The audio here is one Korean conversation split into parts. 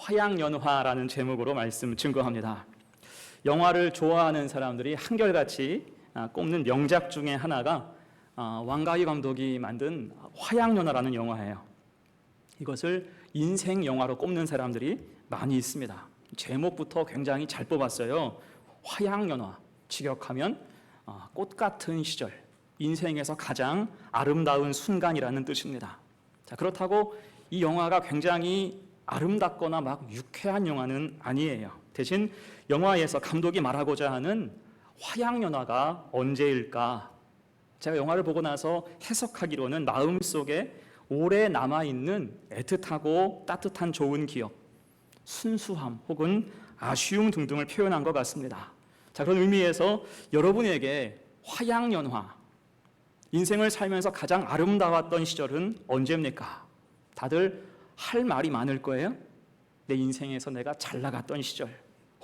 화양연화라는 제목으로 말씀 증거합니다. 영화를 좋아하는 사람들이 한결같이 꼽는 명작 중에 하나가 왕가희 감독이 만든 화양연화라는 영화예요. 이것을 인생 영화로 꼽는 사람들이 많이 있습니다. 제목부터 굉장히 잘 뽑았어요. 화양연화, 직역하면 꽃 같은 시절, 인생에서 가장 아름다운 순간이라는 뜻입니다. 자, 그렇다고 이 영화가 굉장히 아름답거나 막 유쾌한 영화는 아니에요. 대신 영화에서 감독이 말하고자 하는 화양연화가 언제일까? 제가 영화를 보고 나서 해석하기로는 마음속에 오래 남아있는 애틋하고 따뜻한 좋은 기억, 순수함 혹은 아쉬움 등등을 표현한 것 같습니다. 자, 그런 의미에서 여러분에게 화양연화, 인생을 살면서 가장 아름다웠던 시절은 언제입니까? 다들 할 말이 많을 거예요. 내 인생에서 내가 잘 나갔던 시절,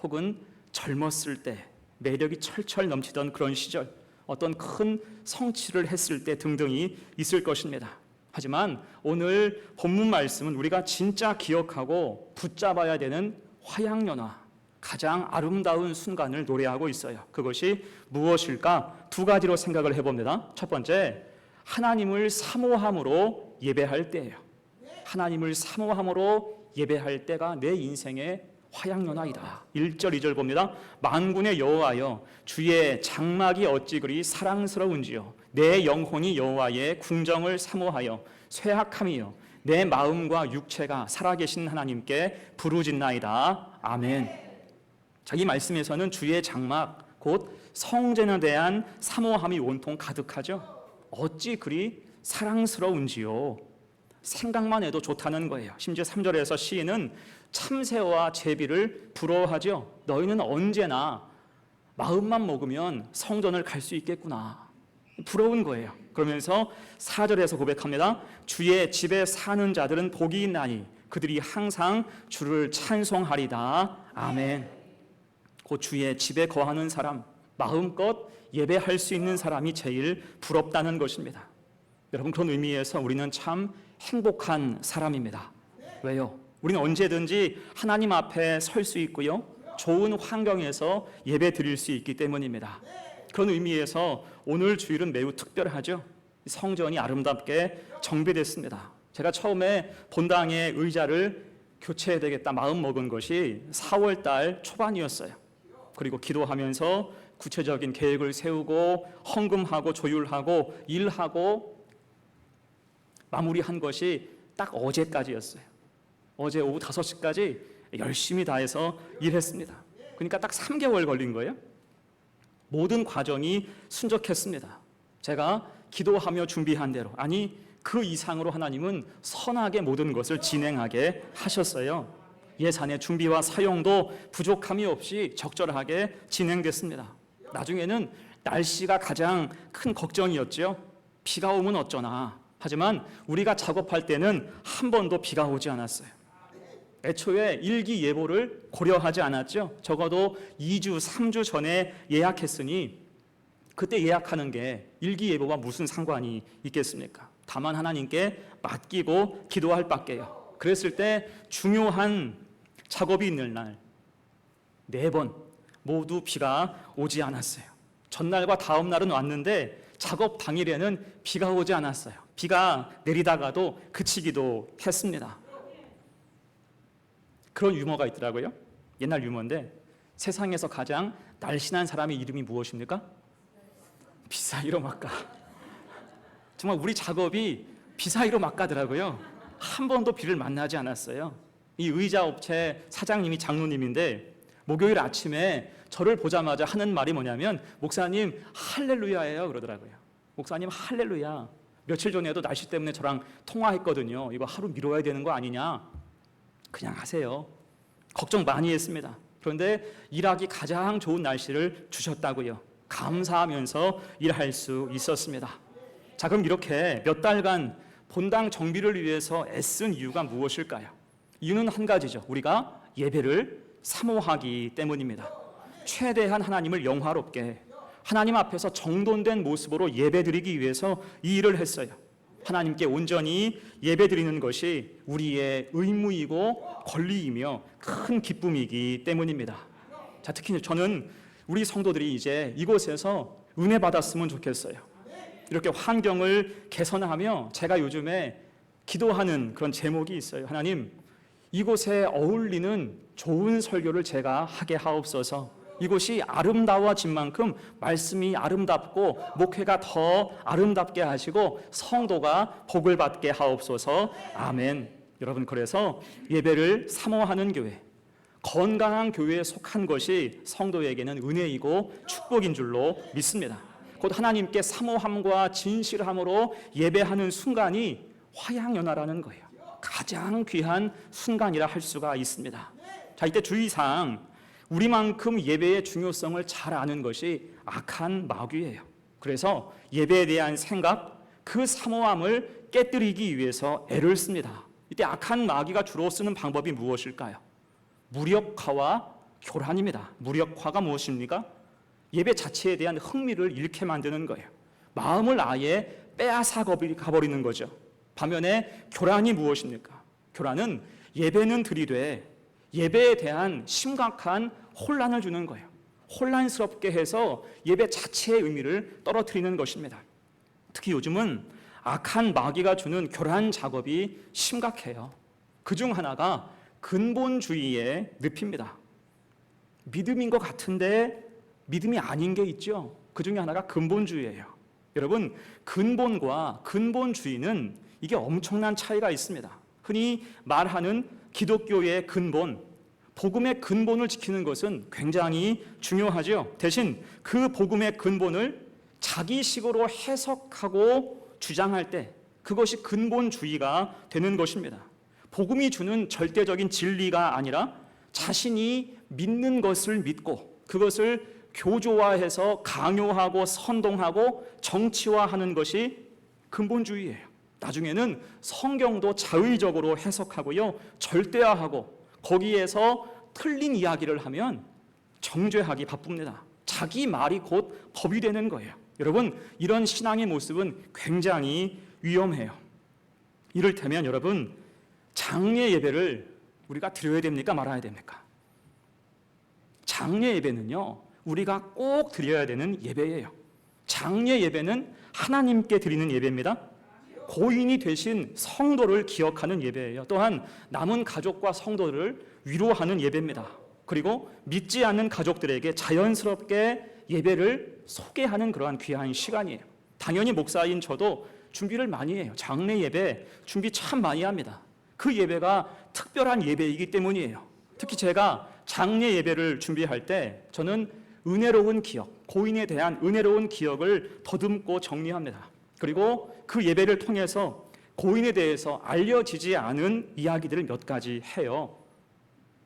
혹은 젊었을 때 매력이 철철 넘치던 그런 시절, 어떤 큰 성취를 했을 때 등등이 있을 것입니다. 하지만 오늘 본문 말씀은 우리가 진짜 기억하고 붙잡아야 되는 화양연화, 가장 아름다운 순간을 노래하고 있어요. 그것이 무엇일까? 두 가지로 생각을 해봅니다. 첫 번째, 하나님을 사모함으로 예배할 때예요. 하나님을 사모함으로 예배할 때가 내 인생의 화양연화이다. 1절 2절 봅니다. 만군의 여호와여, 주의 장막이 어찌 그리 사랑스러운지요. 내 영혼이 여호와의 궁정을 사모하여 쇠약함이요, 내 마음과 육체가 살아계신 하나님께 부르짖나이다. 아멘. 자, 이 말씀에서는 주의 장막, 곧 성전에 대한 사모함이 온통 가득하죠. 어찌 그리 사랑스러운지요. 생각만 해도 좋다는 거예요. 심지어 3절에서 시인은 참새와 제비를 부러워하죠. 너희는 언제나 마음만 먹으면 성전을 갈 수 있겠구나. 부러운 거예요. 그러면서 4절에서 고백합니다. 주의 집에 사는 자들은 복이 있나니 그들이 항상 주를 찬송하리다. 아멘. 그 주의 집에 거하는 사람, 마음껏 예배할 수 있는 사람이 제일 부럽다는 것입니다. 여러분, 그런 의미에서 우리는 참 행복한 사람입니다. 왜요? 우리는 언제든지 하나님 앞에 설 수 있고요, 좋은 환경에서 예배 드릴 수 있기 때문입니다. 그런 의미에서 오늘 주일은 매우 특별하죠. 성전이 아름답게 정비됐습니다. 제가 처음에 본당의 의자를 교체해야 되겠다 마음 먹은 것이 4월 달 초반이었어요. 그리고 기도하면서 구체적인 계획을 세우고 헌금하고 조율하고 일하고 마무리한 것이 딱 어제까지였어요. 어제 오후 5시까지 열심히 다해서 일했습니다. 그러니까 딱 3개월 걸린 거예요. 모든 과정이 순적했습니다. 제가 기도하며 준비한 대로, 아니 그 이상으로 하나님은 선하게 모든 것을 진행하게 하셨어요. 예산의 준비와 사용도 부족함이 없이 적절하게 진행됐습니다. 나중에는 날씨가 가장 큰 걱정이었죠. 비가 오면 어쩌나. 하지만 우리가 작업할 때는 한 번도 비가 오지 않았어요. 애초에 일기예보를 고려하지 않았죠. 적어도 2주, 3주 전에 예약했으니 그때 예약하는 게 일기예보와 무슨 상관이 있겠습니까? 다만 하나님께 맡기고 기도할 밖에요. 그랬을 때 중요한 작업이 있는 날 4번 모두 비가 오지 않았어요. 전날과 다음 날은 왔는데 작업 당일에는 비가 오지 않았어요. 비가 내리다가도 그치기도 했습니다. 그런 유머가 있더라고요. 옛날 유머인데, 세상에서 가장 날씬한 사람의 이름이 무엇입니까? 비사이로 막가. 정말 우리 작업이 비사이로 막가더라고요. 한 번도 비를 만나지 않았어요. 이 의자 업체 사장님이 장로님인데 목요일 아침에 저를 보자마자 하는 말이 뭐냐면, 목사님 할렐루야예요 그러더라고요. 목사님 할렐루야. 며칠 전에도 날씨 때문에 저랑 통화했거든요. 이거 하루 미뤄야 되는 거 아니냐. 그냥 하세요. 걱정 많이 했습니다. 그런데 일하기 가장 좋은 날씨를 주셨다고요. 감사하면서 일할 수 있었습니다. 자, 그럼 이렇게 몇 달간 본당 정비를 위해서 애쓴 이유가 무엇일까요? 이유는 한 가지죠. 우리가 예배를 사모하기 때문입니다. 최대한 하나님을 영화롭게 하나님 앞에서 정돈된 모습으로 예배드리기 위해서 이 일을 했어요. 하나님께 온전히 예배드리는 것이 우리의 의무이고 권리이며 큰 기쁨이기 때문입니다. 자, 특히 저는 우리 성도들이 이제 이곳에서 은혜 받았으면 좋겠어요. 이렇게 환경을 개선하며 제가 요즘에 기도하는 그런 제목이 있어요. 하나님, 이곳에 어울리는 좋은 설교를 제가 하게 하옵소서. 이곳이 아름다워진 만큼 말씀이 아름답고 목회가 더 아름답게 하시고 성도가 복을 받게 하옵소서. 아멘. 여러분, 그래서 예배를 사모하는 교회, 건강한 교회에 속한 것이 성도에게는 은혜이고 축복인 줄로 믿습니다. 곧 하나님께 사모함과 진실함으로 예배하는 순간이 화양연화라는 거예요. 가장 귀한 순간이라 할 수가 있습니다. 자, 이때 주의사항, 우리만큼 예배의 중요성을 잘 아는 것이 악한 마귀예요. 그래서 예배에 대한 생각, 그 사모함을 깨뜨리기 위해서 애를 씁니다. 이때 악한 마귀가 주로 쓰는 방법이 무엇일까요? 무력화와 교란입니다. 무력화가 무엇입니까? 예배 자체에 대한 흥미를 잃게 만드는 거예요. 마음을 아예 빼앗아 가버리는 거죠. 반면에 교란이 무엇입니까? 교란은 예배는 드리되 예배에 대한 심각한 혼란을 주는 거예요. 혼란스럽게 해서 예배 자체의 의미를 떨어뜨리는 것입니다. 특히 요즘은 악한 마귀가 주는 교란 작업이 심각해요. 그중 하나가 근본주의의 늪입니다. 믿음인 것 같은데 믿음이 아닌 게 있죠. 그 중에 하나가 근본주의예요. 여러분, 근본과 근본주의는 이게 엄청난 차이가 있습니다. 흔히 말하는 기독교의 근본, 복음의 근본을 지키는 것은 굉장히 중요하죠. 대신 그 복음의 근본을 자기식으로 해석하고 주장할 때 그것이 근본주의가 되는 것입니다. 복음이 주는 절대적인 진리가 아니라 자신이 믿는 것을 믿고 그것을 교조화해서 강요하고 선동하고 정치화하는 것이 근본주의예요. 나중에는 성경도 자의적으로 해석하고요, 절대화하고 거기에서 틀린 이야기를 하면 정죄하기 바쁩니다. 자기 말이 곧 법이 되는 거예요. 여러분, 이런 신앙의 모습은 굉장히 위험해요. 이를테면 여러분, 장례 예배를 우리가 드려야 됩니까? 말아야 됩니까? 장례 예배는요, 우리가 꼭 드려야 되는 예배예요. 장례 예배는 하나님께 드리는 예배입니다. 고인이 되신 성도를 기억하는 예배예요. 또한 남은 가족과 성도를 위로하는 예배입니다. 그리고 믿지 않는 가족들에게 자연스럽게 예배를 소개하는 그러한 귀한 시간이에요. 당연히 목사인 저도 준비를 많이 해요. 장례 예배 준비 참 많이 합니다. 그 예배가 특별한 예배이기 때문이에요. 특히 제가 장례 예배를 준비할 때 저는 은혜로운 기억, 고인에 대한 은혜로운 기억을 더듬고 정리합니다. 그리고 그 예배를 통해서 고인에 대해서 알려지지 않은 이야기들을 몇 가지 해요.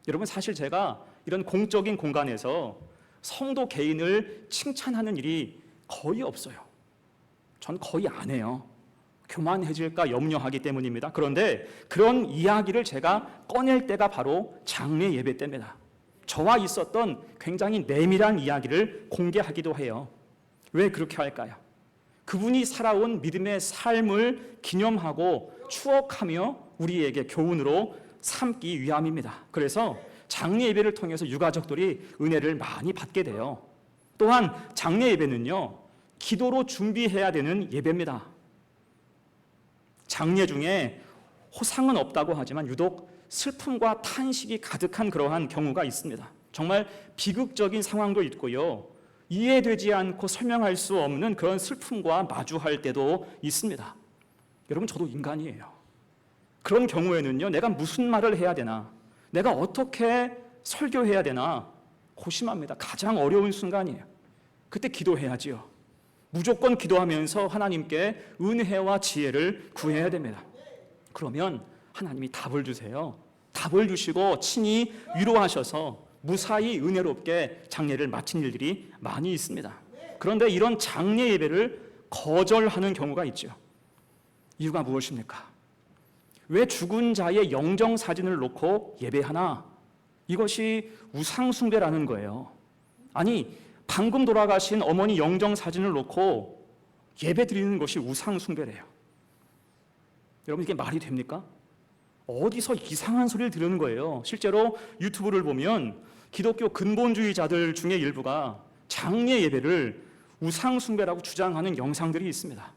여러분, 사실 제가 이런 공적인 공간에서 성도 개인을 칭찬하는 일이 거의 없어요. 전 거의 안 해요. 교만해질까 염려하기 때문입니다. 그런데 그런 이야기를 제가 꺼낼 때가 바로 장례 예배 때입니다. 저와 있었던 굉장히 내밀한 이야기를 공개하기도 해요. 왜 그렇게 할까요? 그분이 살아온 믿음의 삶을 기념하고 추억하며 우리에게 교훈으로 삼기 위함입니다. 그래서 장례 예배를 통해서 유가족들이 은혜를 많이 받게 돼요. 또한 장례 예배는요, 기도로 준비해야 되는 예배입니다. 장례 중에 호상은 없다고 하지만 유독 슬픔과 탄식이 가득한 그러한 경우가 있습니다. 정말 비극적인 상황도 있고요, 이해되지 않고 설명할 수 없는 그런 슬픔과 마주할 때도 있습니다. 여러분, 저도 인간이에요. 그런 경우에는요, 내가 무슨 말을 해야 되나, 내가 어떻게 설교해야 되나 고심합니다. 가장 어려운 순간이에요. 그때 기도해야지요. 무조건 기도하면서 하나님께 은혜와 지혜를 구해야 됩니다. 그러면 하나님이 답을 주세요. 답을 주시고 친히 위로하셔서 무사히 은혜롭게 장례를 마친 일들이 많이 있습니다. 그런데 이런 장례 예배를 거절하는 경우가 있죠. 이유가 무엇입니까? 왜 죽은 자의 영정 사진을 놓고 예배하나? 이것이 우상 숭배라는 거예요. 아니, 방금 돌아가신 어머니 영정 사진을 놓고 예배 드리는 것이 우상 숭배래요. 여러분 이게 말이 됩니까? 어디서 이상한 소리를 들으는 거예요. 실제로 유튜브를 보면 기독교 근본주의자들 중에 일부가 장례 예배를 우상 숭배라고 주장하는 영상들이 있습니다.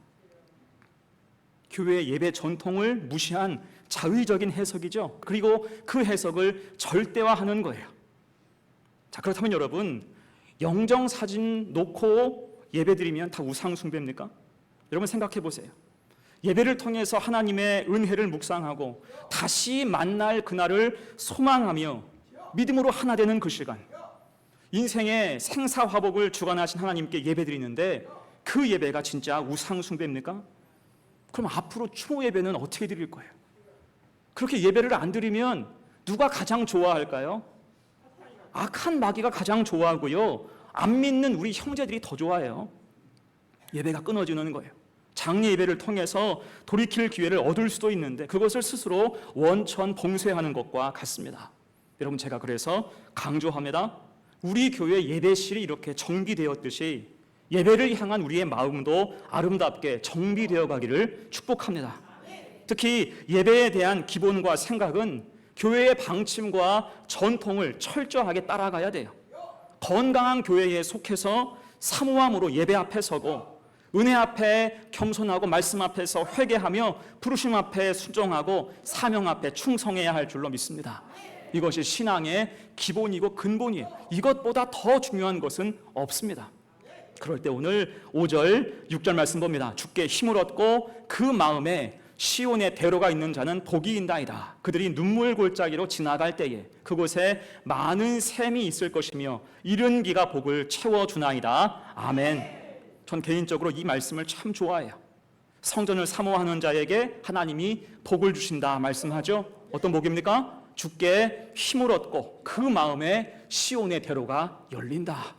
교회 예배 전통을 무시한 자의적인 해석이죠. 그리고 그 해석을 절대화하는 거예요. 자, 그렇다면 여러분, 영정 사진 놓고 예배드리면 다 우상 숭배입니까? 여러분 생각해 보세요. 예배를 통해서 하나님의 은혜를 묵상하고 다시 만날 그날을 소망하며 믿음으로 하나 되는 그 시간, 인생의 생사화복을 주관하신 하나님께 예배드리는데 그 예배가 진짜 우상 숭배입니까? 그럼 앞으로 추모 예배는 어떻게 드릴 거예요? 그렇게 예배를 안 드리면 누가 가장 좋아할까요? 악한 마귀가 가장 좋아하고요, 안 믿는 우리 형제들이 더 좋아해요. 예배가 끊어지는 거예요. 장례 예배를 통해서 돌이킬 기회를 얻을 수도 있는데 그것을 스스로 원천 봉쇄하는 것과 같습니다. 여러분, 제가 그래서 강조합니다. 우리 교회 예배실이 이렇게 정비되었듯이 예배를 향한 우리의 마음도 아름답게 정비되어 가기를 축복합니다. 특히 예배에 대한 기본과 생각은 교회의 방침과 전통을 철저하게 따라가야 돼요. 건강한 교회에 속해서 사모함으로 예배 앞에 서고 은혜 앞에 겸손하고 말씀 앞에서 회개하며 부르심 앞에 순종하고 사명 앞에 충성해야 할 줄로 믿습니다. 이것이 신앙의 기본이고 근본이에요. 이것보다 더 중요한 것은 없습니다. 그럴 때 오늘 5절, 6절 말씀 봅니다. 주께 힘을 얻고 그 마음에 시온의 대로가 있는 자는 복이 있나이다. 그들이 눈물 골짜기로 지나갈 때에 그곳에 많은 샘이 있을 것이며 이른 비가 복을 채워주나이다. 아멘. 전 개인적으로 이 말씀을 참 좋아해요. 성전을 사모하는 자에게 하나님이 복을 주신다 말씀하죠. 어떤 복입니까? 주께 힘을 얻고 그 마음에 시온의 대로가 열린다.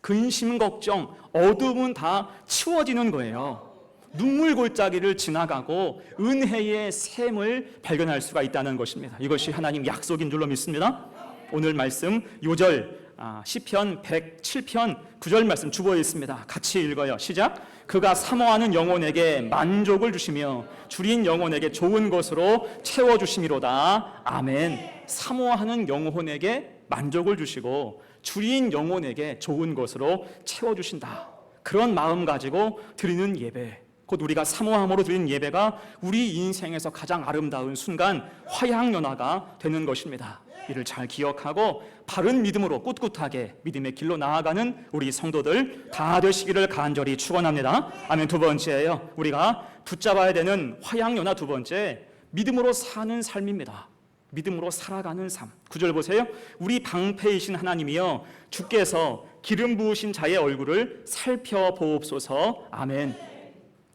근심, 걱정, 어둠은 다 치워지는 거예요. 눈물 골짜기를 지나가고 은혜의 샘을 발견할 수가 있다는 것입니다. 이것이 하나님 약속인 줄로 믿습니다. 오늘 말씀 요절 시편 107편 9절 말씀 주보에 있습니다. 같이 읽어요. 시작. 그가 사모하는 영혼에게 만족을 주시며 줄인 영혼에게 좋은 것으로 채워주심이로다. 아멘. 사모하는 영혼에게 만족을 주시고 줄인 영혼에게 좋은 것으로 채워주신다. 그런 마음 가지고 드리는 예배, 곧 우리가 사모함으로 드리는 예배가 우리 인생에서 가장 아름다운 순간 화양연화가 되는 것입니다. 이를 잘 기억하고 바른 믿음으로 꿋꿋하게 믿음의 길로 나아가는 우리 성도들 다 되시기를 간절히 축원합니다. 아멘. 두 번째예요. 우리가 붙잡아야 되는 화양연화 두 번째, 믿음으로 사는 삶입니다. 믿음으로 살아가는 삶. 9절 보세요. 우리 방패이신 하나님이여 주께서 기름 부으신 자의 얼굴을 살펴보옵소서. 아멘.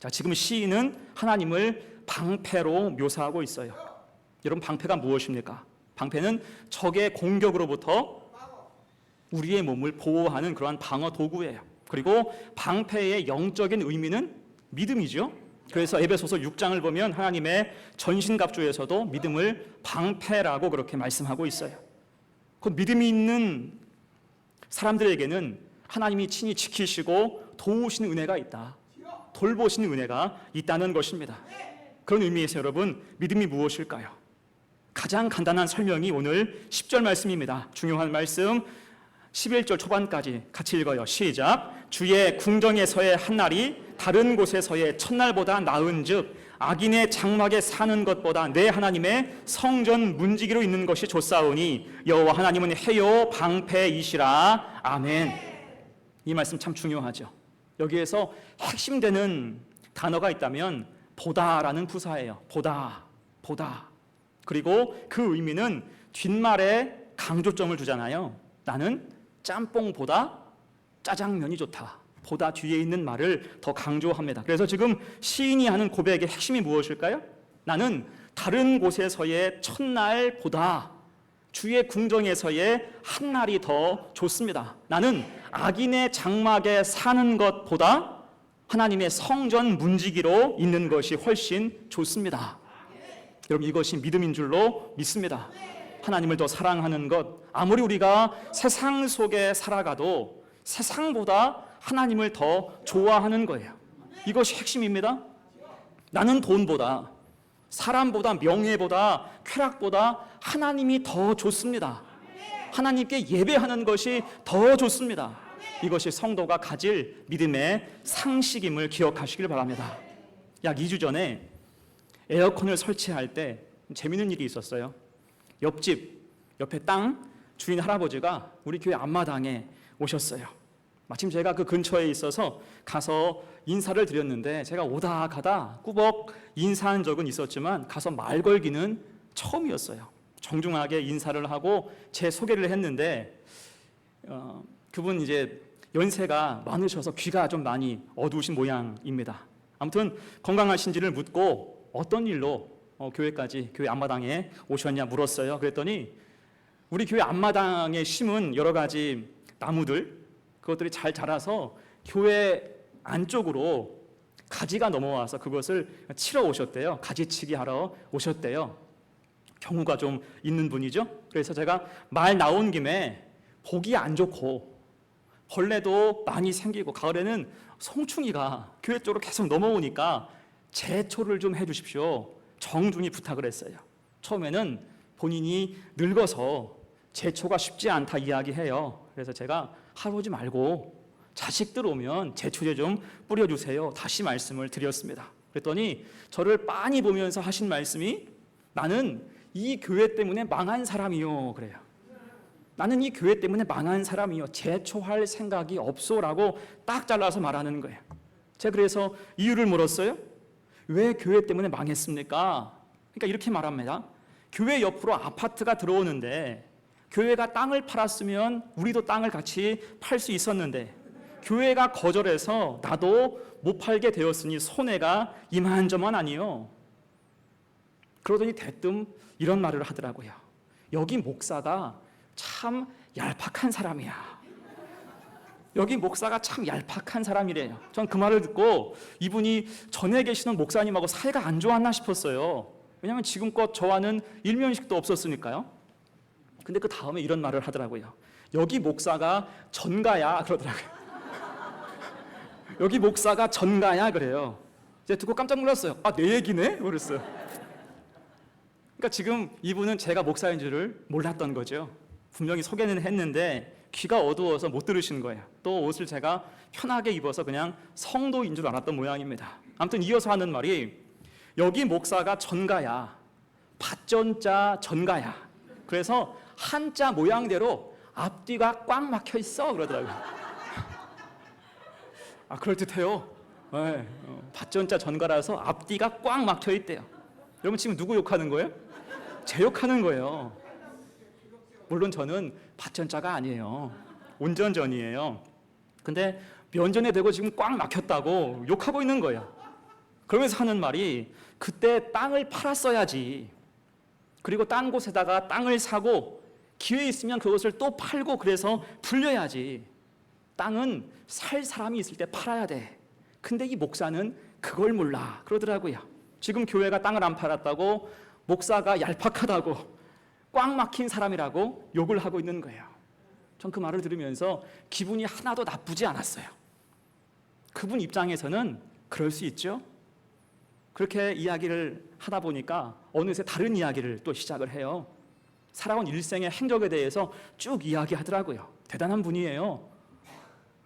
자, 지금 시인은 하나님을 방패로 묘사하고 있어요. 여러분, 방패가 무엇입니까? 방패는 적의 공격으로부터 우리의 몸을 보호하는 그러한 방어 도구예요. 그리고 방패의 영적인 의미는 믿음이죠. 그래서 에베소서 6장을 보면 하나님의 전신갑주에서도 믿음을 방패라고 그렇게 말씀하고 있어요. 그 믿음이 있는 사람들에게는 하나님이 친히 지키시고 도우시는 은혜가 있다. 돌보시는 은혜가 있다는 것입니다. 그런 의미에서 여러분, 믿음이 무엇일까요? 가장 간단한 설명이 오늘 10절 말씀입니다. 중요한 말씀 11절 초반까지 같이 읽어요. 시작. 주의 궁정에서의 한날이 다른 곳에서의 첫날보다 나은즉 악인의 장막에 사는 것보다 내 하나님의 성전 문지기로 있는 것이 좋사오니 여호와 하나님은 해요 방패이시라. 아멘. 이 말씀 참 중요하죠. 여기에서 핵심되는 단어가 있다면 보다라는 부사예요. 보다. 그리고 그 의미는 뒷말에 강조점을 두잖아요. 나는 짬뽕보다 짜장면이 좋다. 보다 뒤에 있는 말을 더 강조합니다. 그래서 지금 시인이 하는 고백의 핵심이 무엇일까요? 나는 다른 곳에서의 첫날보다 주의 궁정에서의 한날이 더 좋습니다. 나는 악인의 장막에 사는 것보다 하나님의 성전 문지기로 있는 것이 훨씬 좋습니다. 여러분, 이것이 믿음인 줄로 믿습니다. 하나님을 더 사랑하는 것, 아무리 우리가 세상 속에 살아가도 세상보다 하나님을 더 좋아하는 거예요. 이것이 핵심입니다. 나는 돈보다 사람보다, 명예보다, 쾌락보다 하나님이 더 좋습니다. 하나님께 예배하는 것이 더 좋습니다. 이것이 성도가 가질 믿음의 상식임을 기억하시길 바랍니다. 약 2주 전에 에어컨을 설치할 때 재밌는 일이 있었어요. 옆에 땅 주인 할아버지가 우리 교회 앞마당에 오셨어요. 마침 제가 그 근처에 있어서 가서 인사를 드렸는데, 제가 오다 가다 꾸벅 인사한 적은 있었지만 가서 말 걸기는 처음이었어요. 정중하게 인사를 하고 제 소개를 했는데 그분 이제 연세가 많으셔서 귀가 좀 많이 어두우신 모양입니다. 아무튼 건강하신지를 묻고 어떤 일로 교회 앞마당에 오셨냐 물었어요. 그랬더니 우리 교회 앞마당에 심은 여러 가지 나무들, 그것들이 잘 자라서 교회 안쪽으로 가지가 넘어와서 그것을 치러 오셨대요. 가지치기 하러 오셨대요. 경우가 좀 있는 분이죠. 그래서 제가 말 나온 김에 보기 안 좋고 벌레도 많이 생기고 가을에는 송충이가 교회 쪽으로 계속 넘어오니까 제초를 좀 해주십시오. 정중히 부탁을 했어요. 처음에는 본인이 늙어서 제초가 쉽지 않다 이야기해요. 그래서 제가 할아버지 말고 자식들 오면 제초제 좀 뿌려주세요. 다시 말씀을 드렸습니다. 그랬더니 저를 빤히 보면서 하신 말씀이, 나는 이 교회 때문에 망한 사람이요. 그래요. 나는 이 교회 때문에 망한 사람이요. 제초할 생각이 없소라고 딱 잘라서 말하는 거예요. 제가 그래서 이유를 물었어요. 왜 교회 때문에 망했습니까? 그러니까 이렇게 말합니다. 교회 옆으로 아파트가 들어오는데 교회가 땅을 팔았으면 우리도 땅을 같이 팔 수 있었는데 교회가 거절해서 나도 못 팔게 되었으니 손해가 이만저만 아니요. 그러더니 대뜸 이런 말을 하더라고요. 여기 목사가 참 얄팍한 사람이야. 여기 목사가 참 얄팍한 사람이래요. 전 그 말을 듣고 이분이 전에 계시는 목사님하고 사이가 안 좋았나 싶었어요. 왜냐하면 지금껏 저와는 일면식도 없었으니까요. 근데 그 다음에 이런 말을 하더라고요. 여기 목사가 전가야 그러더라고요. 여기 목사가 전가야 그래요. 제가 듣고 깜짝 놀랐어요. 아, 내 얘기네? 그랬어요. 그러니까 지금 이분은 제가 목사인 줄을 몰랐던 거죠. 분명히 소개는 했는데 귀가 어두워서 못 들으신 거예요. 또 옷을 제가 편하게 입어서 그냥 성도인 줄 알았던 모양입니다. 아무튼 이어서 하는 말이, 여기 목사가 전가야, 밭전자 전가야. 그래서 한자 모양대로 앞뒤가 꽉 막혀 있어 그러더라고요. 아, 그럴듯해요. 네, 밭전자 전가라서 앞뒤가 꽉 막혀 있대요. 여러분 지금 누구 욕하는 거예요? 제 욕하는 거예요. 물론 저는 밭전자가 아니에요. 온전전이에요. 근데 면전에 대고 지금 꽉 막혔다고 욕하고 있는 거예요. 그러면서 하는 말이, 그때 땅을 팔았어야지. 그리고 딴 곳에다가 땅을 사고 기회 있으면 그것을 또 팔고 그래서 불려야지. 땅은 살 사람이 있을 때 팔아야 돼. 근데 이 목사는 그걸 몰라 그러더라고요. 지금 교회가 땅을 안 팔았다고, 목사가 얄팍하다고, 꽉 막힌 사람이라고 욕을 하고 있는 거예요. 전 그 말을 들으면서 기분이 하나도 나쁘지 않았어요. 그분 입장에서는 그럴 수 있죠. 그렇게 이야기를 하다 보니까 어느새 다른 이야기를 또 시작을 해요. 살아온 일생의 행적에 대해서 쭉 이야기하더라고요. 대단한 분이에요.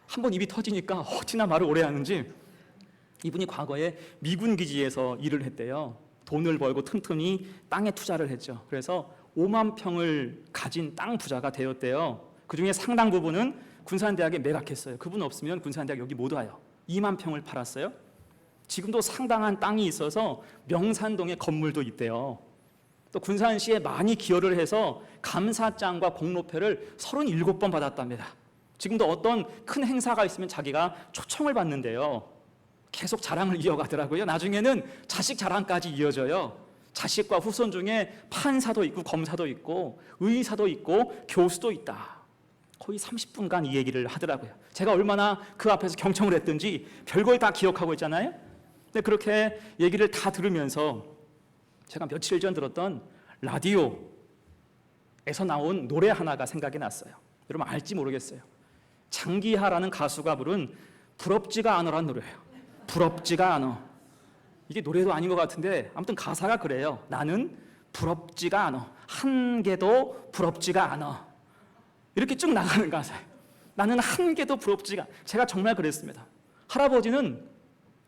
한번 입이 터지니까 어찌나 말을 오래 하는지. 이분이 과거에 미군 기지에서 일을 했대요. 돈을 벌고 틈틈이 땅에 투자를 했죠. 그래서 5만 평을 가진 땅 부자가 되었대요. 그중에 상당 부분은 군산대학에 매각했어요. 그분 없으면 군산대학 여기 못 와요. 2만 평을 팔았어요. 지금도 상당한 땅이 있어서 명산동에 건물도 있대요. 또 군산시에 많이 기여를 해서 감사장과 공로패를 37번 받았답니다. 지금도 어떤 큰 행사가 있으면 자기가 초청을 받는데요. 계속 자랑을 이어가더라고요. 나중에는 자식 자랑까지 이어져요. 자식과 후손 중에 판사도 있고 검사도 있고 의사도 있고 교수도 있다. 거의 30분간 이 얘기를 하더라고요. 제가 얼마나 그 앞에서 경청을 했든지 별걸 다 기억하고 있잖아요. 근데 그렇게 얘기를 다 들으면서 제가 며칠 전 들었던 라디오에서 나온 노래 하나가 생각이 났어요. 여러분 알지 모르겠어요. 장기하라는 가수가 부른 부럽지가 않어라는 노래예요. 부럽지가 않어. 이게 노래도 아닌 것 같은데 아무튼 가사가 그래요. 나는 부럽지가 않아. 한 개도 부럽지가 않아. 이렇게 쭉 나가는 가사예요. 나는 한 개도 부럽지가 않아. 제가 정말 그랬습니다. 할아버지는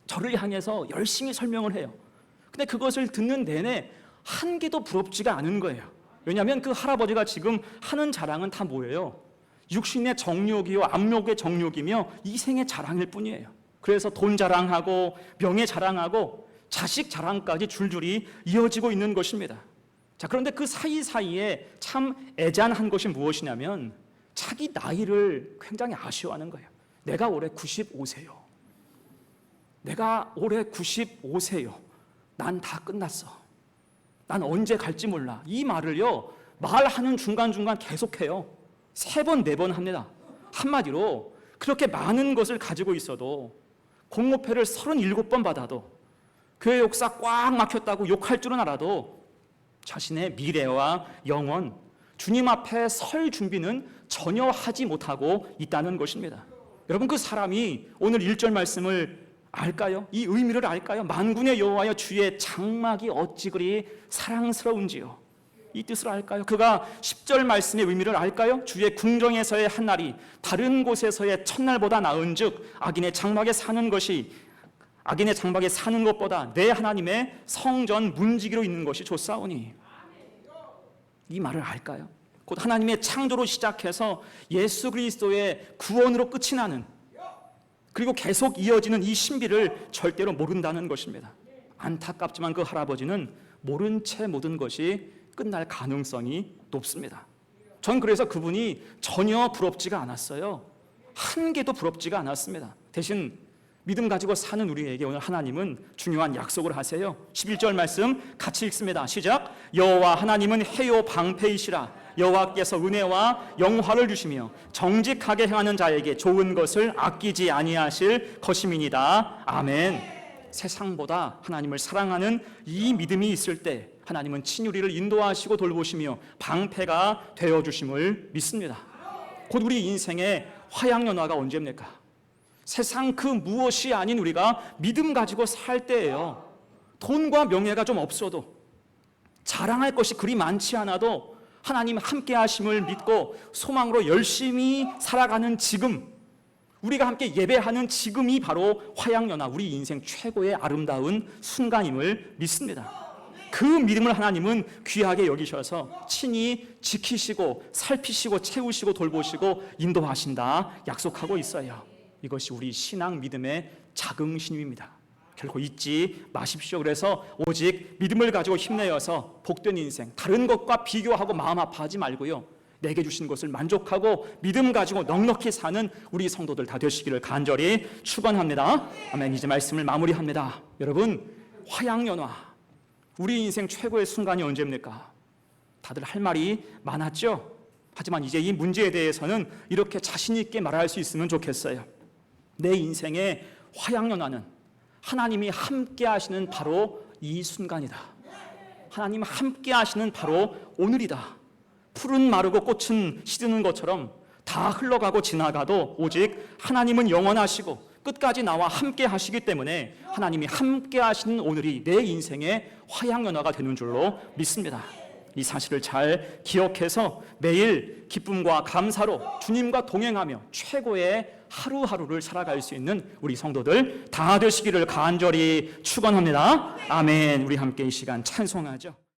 저를 향해서 열심히 설명을 해요. 근데 그것을 듣는 내내 한 개도 부럽지가 않은 거예요. 왜냐하면 그 할아버지가 지금 하는 자랑은 다 뭐예요? 육신의 정욕이요, 안목의 정욕이며 이생의 자랑일 뿐이에요. 그래서 돈 자랑하고 명예 자랑하고 자식 자랑까지 줄줄이 이어지고 있는 것입니다. 자, 그런데 그 사이사이에 참 애잔한 것이 무엇이냐면 자기 나이를 굉장히 아쉬워하는 거예요. 내가 올해 95세요. 내가 올해 95세요. 난 다 끝났어. 난 언제 갈지 몰라. 이 말을요, 말하는 중간중간 계속해요. 3번, 4번 합니다. 한마디로 그렇게 많은 것을 가지고 있어도 공모패를 37번 받아도 교회 역사 꽉 막혔다고 욕할 줄은 알아도 자신의 미래와 영원, 주님 앞에 설 준비는 전혀 하지 못하고 있다는 것입니다. 여러분, 그 사람이 오늘 1절 말씀을 알까요? 이 의미를 알까요? 만군의 여호와여 주의 장막이 어찌 그리 사랑스러운지요. 이 뜻을 알까요? 그가 10절 말씀의 의미를 알까요? 주의 궁정에서의 한 날이 다른 곳에서의 첫날보다 나은즉 악인의 장막에 사는 것보다 내 하나님의 성전 문지기로 있는 것이 좋사오니. 이 말을 알까요? 곧 하나님의 창조로 시작해서 예수 그리스도의 구원으로 끝이 나는, 그리고 계속 이어지는 이 신비를 절대로 모른다는 것입니다. 안타깝지만 그 할아버지는 모른 채 모든 것이 끝날 가능성이 높습니다. 전 그래서 그분이 전혀 부럽지가 않았어요. 한 개도 부럽지가 않았습니다. 대신 믿음 가지고 사는 우리에게 오늘 하나님은 중요한 약속을 하세요. 11절 말씀 같이 읽습니다. 시작. 여호와 하나님은 해요 방패이시라. 여호와께서 은혜와 영화를 주시며 정직하게 행하는 자에게 좋은 것을 아끼지 아니하실 것임이니이다. 아멘. 세상보다 하나님을 사랑하는 이 믿음이 있을 때 하나님은 친히 우리를 인도하시고 돌보시며 방패가 되어주심을 믿습니다. 곧 우리 인생의 화양연화가 언제입니까? 세상 그 무엇이 아닌 우리가 믿음 가지고 살 때예요. 돈과 명예가 좀 없어도, 자랑할 것이 그리 많지 않아도 하나님 함께 하심을 믿고 소망으로 열심히 살아가는 지금, 우리가 함께 예배하는 지금이 바로 화양연화, 우리 인생 최고의 아름다운 순간임을 믿습니다. 그 믿음을 하나님은 귀하게 여기셔서 친히 지키시고 살피시고 채우시고 돌보시고 인도하신다 약속하고 있어요. 이것이 우리 신앙 믿음의 자긍심입니다. 결코 잊지 마십시오. 그래서 오직 믿음을 가지고 힘내어서 복된 인생, 다른 것과 비교하고 마음 아파하지 말고요, 내게 주신 것을 만족하고 믿음 가지고 넉넉히 사는 우리 성도들 다 되시기를 간절히 축원합니다. 아멘. 이제 말씀을 마무리합니다. 여러분, 화양연화, 우리 인생 최고의 순간이 언제입니까? 다들 할 말이 많았죠? 하지만 이제 이 문제에 대해서는 이렇게 자신 있게 말할 수 있으면 좋겠어요. 내 인생의 화양연화는 하나님이 함께 하시는 바로 이 순간이다. 하나님 함께 하시는 바로 오늘이다. 풀은 마르고 꽃은 시드는 것처럼 다 흘러가고 지나가도 오직 하나님은 영원하시고 끝까지 나와 함께 하시기 때문에 하나님이 함께 하시는 오늘이 내 인생의 화양연화가 되는 줄로 믿습니다. 이 사실을 잘 기억해서 매일 기쁨과 감사로 주님과 동행하며 최고의 하루하루를 살아갈 수 있는 우리 성도들 다 되시기를 간절히 축원합니다. 아멘. 우리 함께 이 시간 찬송하죠.